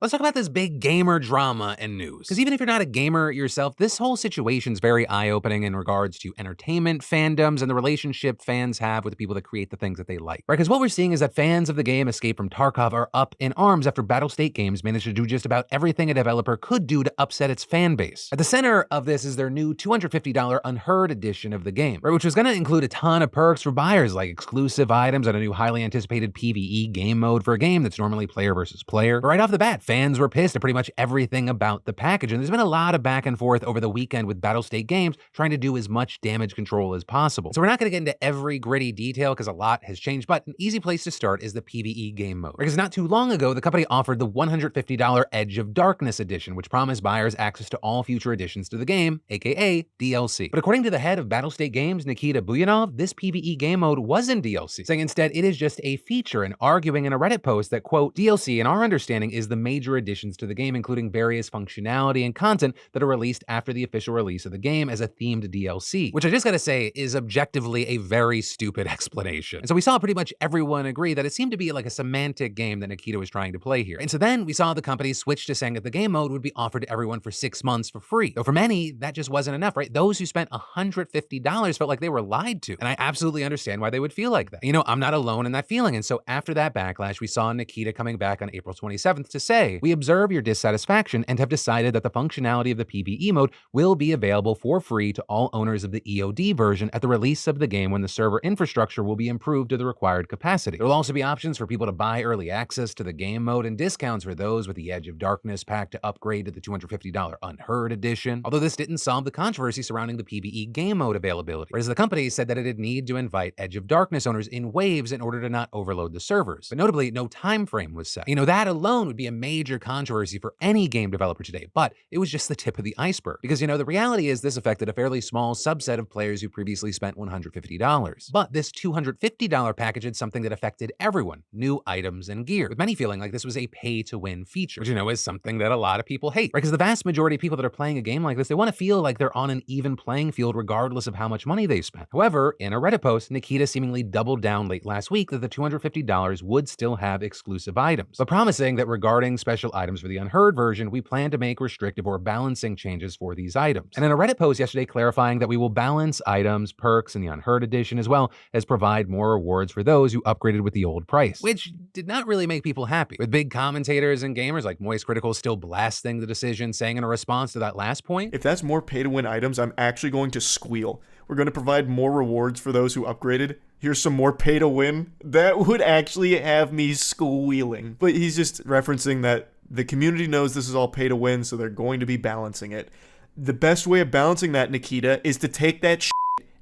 Let's talk about this big gamer drama and news. Because even if you're not a gamer yourself, this whole situation's very eye-opening in regards to entertainment fandoms and the relationship fans have with the people that create the things that they like. Right? Because what we're seeing is that fans of the game Escape from Tarkov are up in arms after Battlestate Games managed to do just about everything a developer could do to upset its fan base. At the center of this is their new $250 Unheard edition of the game, right, which was going to include a ton of perks for buyers like exclusive items and a new highly anticipated PvE game mode for a game that's normally player versus player. But right off the bat, fans were pissed at pretty much everything about the package, and there's been a lot of back and forth over the weekend with Battlestate Games trying to do as much damage control as possible. So we're not going to get into every gritty detail because a lot has changed, but an easy place to start is the PvE game mode. Because not too long ago, the company offered the $150 Edge of Darkness edition, which promised buyers access to all future additions to the game, aka DLC. But according to the head of Battlestate Games, Nikita Buyanov, this PvE game mode wasn't DLC, saying instead it is just a feature, and arguing in a Reddit post that, quote, DLC in our understanding is the major additions to the game, including various functionality and content that are released after the official release of the game as a themed DLC, which I just gotta say is objectively a very stupid explanation. And so we saw pretty much everyone agree that it seemed to be like a semantic game that Nikita was trying to play here. And so then we saw the company switch to saying that the game mode would be offered to everyone for 6 months for free. Though for many, that just wasn't enough, right? Those who spent $150 felt like they were lied to. And I absolutely understand why they would feel like that. You know, I'm not alone in that feeling. And so after that backlash, we saw Nikita coming back on April 27th to say, we observe your dissatisfaction and have decided that the functionality of the PvE mode will be available for free to all owners of the EOD version at the release of the game when the server infrastructure will be improved to the required capacity. There will also be options for people to buy early access to the game mode and discounts for those with the Edge of Darkness pack to upgrade to the $250 Unheard edition. Although this didn't solve the controversy surrounding the PvE game mode availability, whereas the company said that it'd need to invite Edge of Darkness owners in waves in order to not overload the servers. But notably, no time frame was set. You know, that alone would be a major controversy for any game developer today, but it was just the tip of the iceberg. Because, you know, the reality is this affected a fairly small subset of players who previously spent $150. But this $250 package had something that affected everyone, new items and gear, with many feeling like this was a pay-to-win feature, which, you know, is something that a lot of people hate, right? Because the vast majority of people that are playing a game like this, they want to feel like they're on an even playing field regardless of how much money they spent. However, in a Reddit post, Nikita seemingly doubled down late last week that the $250 would still have exclusive items, but promising that regarding special items for the Unheard version, we plan to make restrictive or balancing changes for these items. And in a Reddit post yesterday clarifying that we will balance items, perks in the Unheard edition, as well as provide more rewards for those who upgraded with the old price, which did not really make people happy, with big commentators and gamers like Moist Critical still blasting the decision, saying in a response to that last point, if that's more pay-to-win items, I'm actually going to squeal. We're going to provide more rewards for those who upgraded. Here's some more pay-to-win. That would actually have me squealing. But he's just referencing that the community knows this is all pay-to-win, so they're going to be balancing it. The best way of balancing that, Nikita, is to take that shit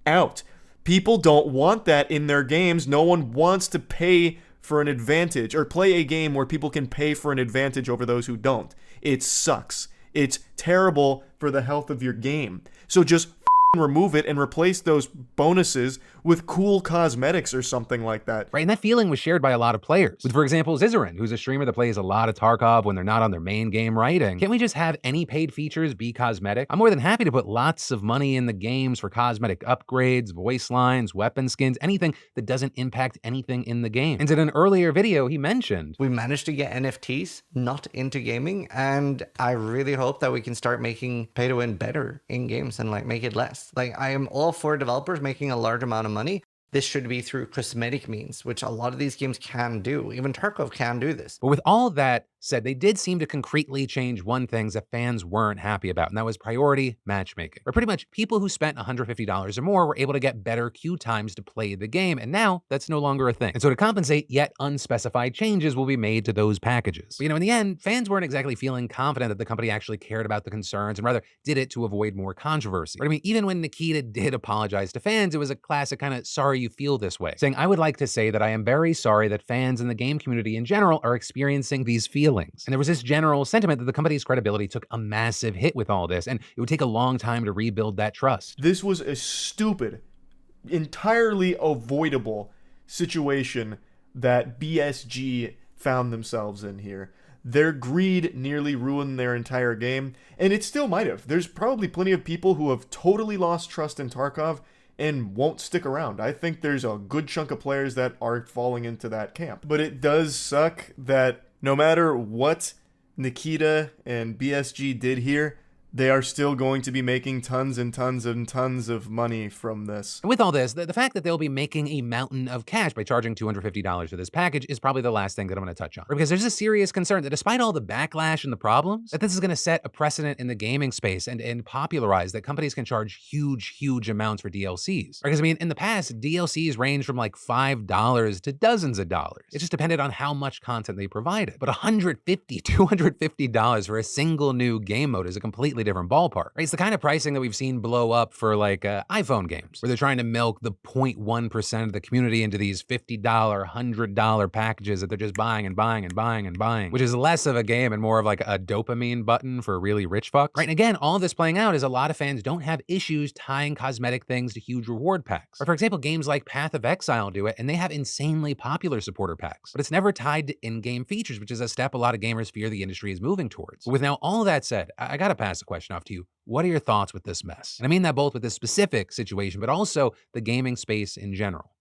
out. People don't want that in their games. No one wants to pay for an advantage or play a game where people can pay for an advantage over those who don't. It sucks. It's terrible for the health of your game. So just remove it and replace those bonuses with cool cosmetics or something like that. Right, and that feeling was shared by a lot of players. With, for example, Zizarin, who's a streamer that plays a lot of Tarkov when they're not on their main game writing. Can't we just have any paid features be cosmetic? I'm more than happy to put lots of money in the games for cosmetic upgrades, voice lines, weapon skins, anything that doesn't impact anything in the game. And in an earlier video, he mentioned, we managed to get NFTs not into gaming, and I really hope that we can start making pay to win better in games and like make it less. Like, I am all for developers making a large amount of money. This should be through cosmetic means, which a lot of these games can do. Even Tarkov can do this. But with all that said, they did seem to concretely change one thing that fans weren't happy about, and that was priority matchmaking. Where pretty much people who spent $150 or more were able to get better queue times to play the game, and now that's no longer a thing. And so to compensate, yet unspecified changes will be made to those packages. But, you know, in the end, fans weren't exactly feeling confident that the company actually cared about the concerns and rather did it to avoid more controversy. But I mean, even when Nikita did apologize to fans, it was a classic kind of sorry you feel this way, saying, I would like to say that I am very sorry that fans in the game community in general are experiencing these feelings. And there was this general sentiment that the company's credibility took a massive hit with all this, and it would take a long time to rebuild that trust. This was a stupid, entirely avoidable situation that BSG found themselves in here. Their greed nearly ruined their entire game, and it still might have. There's probably plenty of people who have totally lost trust in Tarkov and won't stick around. I think there's a good chunk of players that are falling into that camp. But it does suck that no matter what Nikita and BSG did here, they are still going to be making tons and tons and tons of money from this. And with all this, the fact that they'll be making a mountain of cash by charging $250 for this package is probably the last thing that I'm going to touch on. Because there's a serious concern that despite all the backlash and the problems, that this is going to set a precedent in the gaming space and popularize that companies can charge huge amounts for DLCs. Because I mean, in the past, DLCs range from like $5 to dozens of dollars. It just depended on how much content they provided. But $150, $250 for a single new game mode is a completely different ballpark, right? It's the kind of pricing that we've seen blow up for like iPhone games, where they're trying to milk the 0.1% of the community into these $50, $100 packages that they're just buying and buying and buying and buying, which is less of a game and more of like a dopamine button for really rich fucks, right? And again, all of this playing out is a lot of fans don't have issues tying cosmetic things to huge reward packs. Or for example, games like Path of Exile do it, and they have insanely popular supporter packs, but it's never tied to in-game features, which is a step a lot of gamers fear the industry is moving towards. But with now all of that said, I gotta pass the question off to you. What are your thoughts with this mess? And I mean that both with this specific situation, but also the gaming space in general.